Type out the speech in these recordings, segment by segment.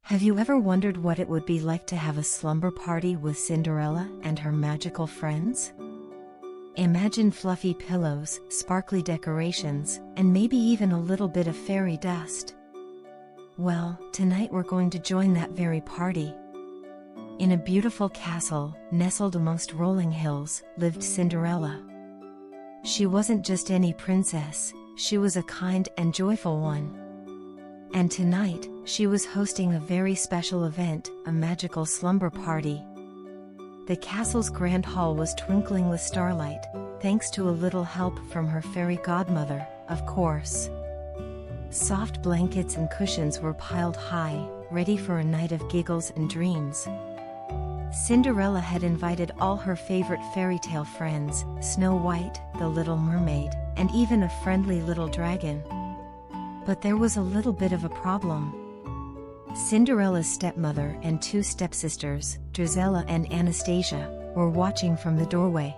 Have you ever wondered what it would be like to have a slumber party with Cinderella and her magical friends? Imagine fluffy pillows, sparkly decorations, and maybe even a little bit of fairy dust. Well, tonight we're going to join that very party. In a beautiful castle, nestled amongst rolling hills, lived Cinderella. She wasn't just any princess, she was a kind and joyful one. And tonight, she was hosting a very special event, a magical slumber party. The castle's grand hall was twinkling with starlight, thanks to a little help from her fairy godmother, of course. Soft blankets and cushions were piled high, ready for a night of giggles and dreams. Cinderella had invited all her favorite fairy tale friends, Snow White, the Little Mermaid, and even a friendly little dragon. But there was a little bit of a problem. Cinderella's stepmother and two stepsisters, Drizella and Anastasia, were watching from the doorway.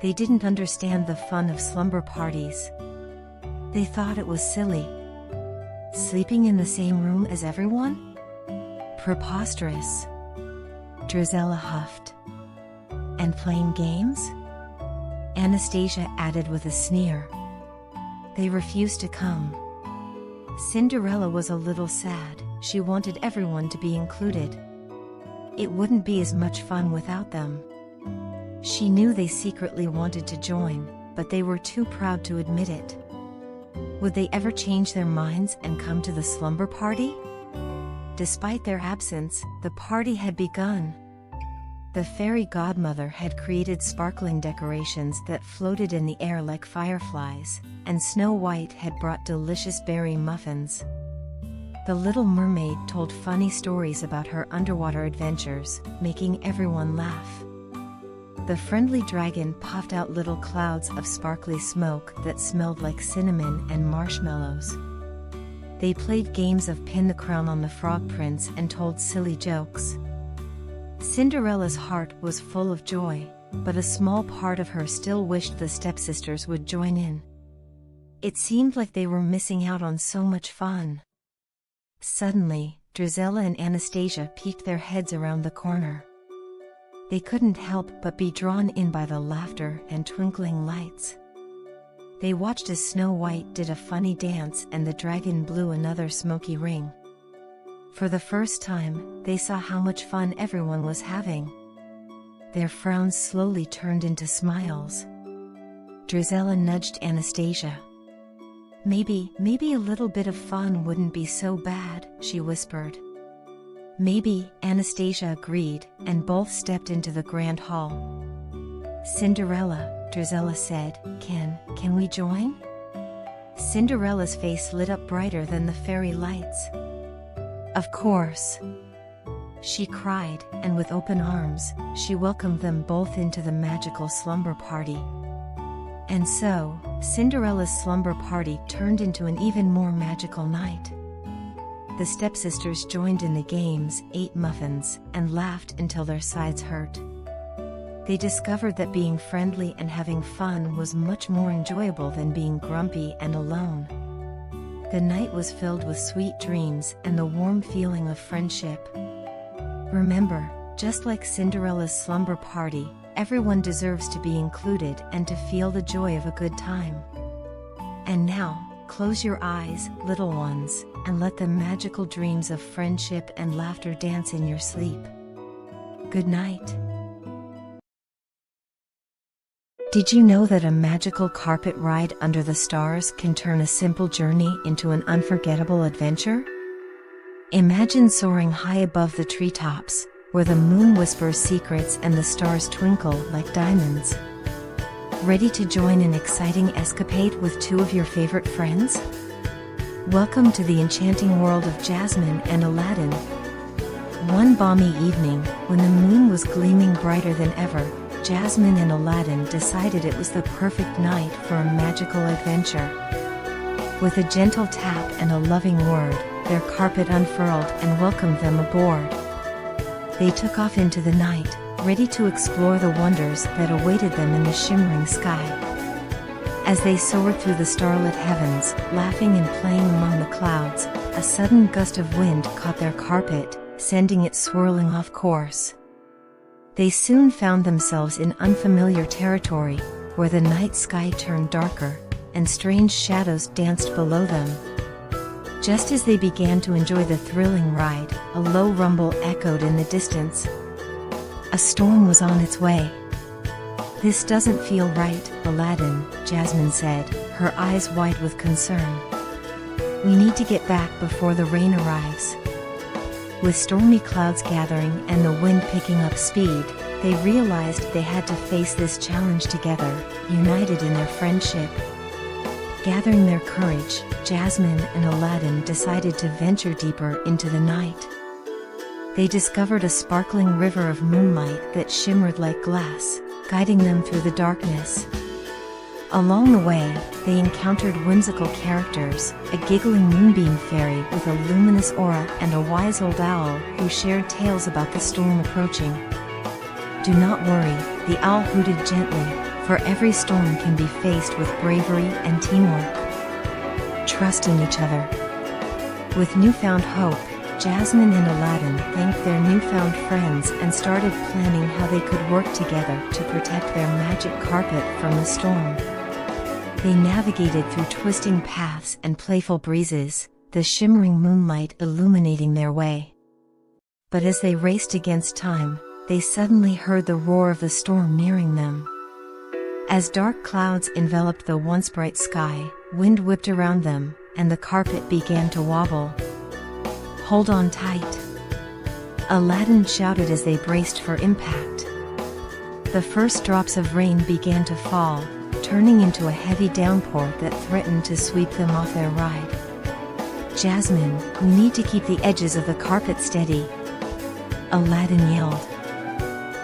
They didn't understand the fun of slumber parties. They thought it was silly. Sleeping in the same room as everyone? Preposterous. Drizella huffed. And playing games? Anastasia added with a sneer. They refused to come. Cinderella was a little sad. She wanted everyone to be included. It wouldn't be as much fun without them. She knew they secretly wanted to join, but they were too proud to admit it. Would they ever change their minds and come to the slumber party? Despite their absence, the party had begun. The fairy godmother had created sparkling decorations that floated in the air like fireflies, and Snow White had brought delicious berry muffins. The Little Mermaid told funny stories about her underwater adventures, making everyone laugh. The friendly dragon puffed out little clouds of sparkly smoke that smelled like cinnamon and marshmallows. They played games of pin the crown on the Frog Prince and told silly jokes. Cinderella's heart was full of joy, but a small part of her still wished the stepsisters would join in. It seemed like they were missing out on so much fun. Suddenly, Drizella and Anastasia peeked their heads around the corner. They couldn't help but be drawn in by the laughter and twinkling lights. They watched as Snow White did a funny dance and the dragon blew another smoky ring. For the first time, they saw how much fun everyone was having. Their frowns slowly turned into smiles. Drizella nudged Anastasia. Maybe a little bit of fun wouldn't be so bad, she whispered. Maybe, Anastasia agreed, and both stepped into the grand hall. Cinderella, Drizella said, can we join? Cinderella's face lit up brighter than the fairy lights. Of course, she cried, and with open arms, she welcomed them both into the magical slumber party. And so, Cinderella's slumber party turned into an even more magical night. The stepsisters joined in the games, ate muffins, and laughed until their sides hurt. They discovered that being friendly and having fun was much more enjoyable than being grumpy and alone. The night was filled with sweet dreams and the warm feeling of friendship. Remember, just like Cinderella's slumber party, everyone deserves to be included and to feel the joy of a good time. And now, close your eyes, little ones, and let the magical dreams of friendship and laughter dance in your sleep. Good night. Did you know that a magical carpet ride under the stars can turn a simple journey into an unforgettable adventure? Imagine soaring high above the treetops, where the moon whispers secrets and the stars twinkle like diamonds. Ready to join an exciting escapade with two of your favorite friends? Welcome to the enchanting world of Jasmine and Aladdin. One balmy evening, when the moon was gleaming brighter than ever, Jasmine and Aladdin decided it was the perfect night for a magical adventure. With a gentle tap and a loving word, their carpet unfurled and welcomed them aboard. They took off into the night, ready to explore the wonders that awaited them in the shimmering sky. As they soared through the starlit heavens, laughing and playing among the clouds, a sudden gust of wind caught their carpet, sending it swirling off course. They soon found themselves in unfamiliar territory, where the night sky turned darker, and strange shadows danced below them. Just as they began to enjoy the thrilling ride, a low rumble echoed in the distance. A storm was on its way. "This doesn't feel right, Aladdin," Jasmine said, her eyes wide with concern. "We need to get back before the rain arrives." With stormy clouds gathering and the wind picking up speed, they realized they had to face this challenge together, united in their friendship. Gathering their courage, Jasmine and Aladdin decided to venture deeper into the night. They discovered a sparkling river of moonlight that shimmered like glass, guiding them through the darkness. Along the way, they encountered whimsical characters, a giggling moonbeam fairy with a luminous aura and a wise old owl who shared tales about the storm approaching. "Do not worry," the owl hooted gently, "for every storm can be faced with bravery and teamwork. Trust in each other." With newfound hope, Jasmine and Aladdin thanked their newfound friends and started planning how they could work together to protect their magic carpet from the storm. They navigated through twisting paths and playful breezes, the shimmering moonlight illuminating their way. But as they raced against time, they suddenly heard the roar of the storm nearing them. As dark clouds enveloped the once bright sky, wind whipped around them, and the carpet began to wobble. "Hold on tight," Aladdin shouted as they braced for impact. The first drops of rain began to fall, turning into a heavy downpour that threatened to sweep them off their ride. "Jasmine, we need to keep the edges of the carpet steady," Aladdin yelled.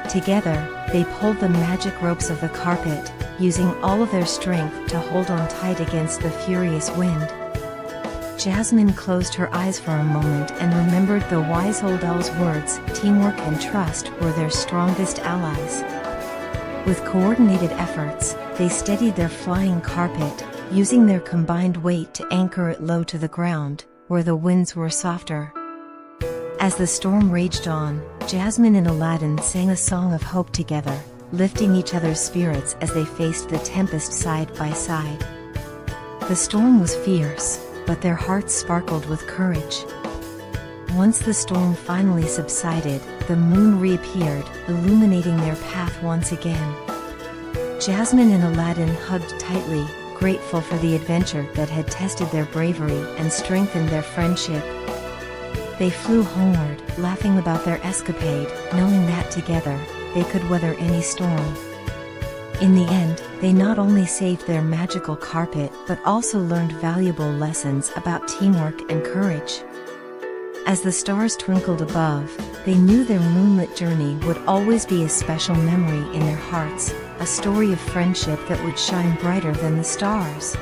Together, they pulled the magic ropes of the carpet, using all of their strength to hold on tight against the furious wind. Jasmine closed her eyes for a moment and remembered the wise old owl's words, "Teamwork and trust were their strongest allies." With coordinated efforts, they steadied their flying carpet, using their combined weight to anchor it low to the ground, where the winds were softer. As the storm raged on, Jasmine and Aladdin sang a song of hope together, lifting each other's spirits as they faced the tempest side by side. The storm was fierce, but their hearts sparkled with courage. Once the storm finally subsided, the moon reappeared, illuminating their path once again. Jasmine and Aladdin hugged tightly, grateful for the adventure that had tested their bravery and strengthened their friendship. They flew homeward, laughing about their escapade, knowing that together, they could weather any storm. In the end, they not only saved their magical carpet but also learned valuable lessons about teamwork and courage. As the stars twinkled above, they knew their moonlit journey would always be a special memory in their hearts, a story of friendship that would shine brighter than the stars.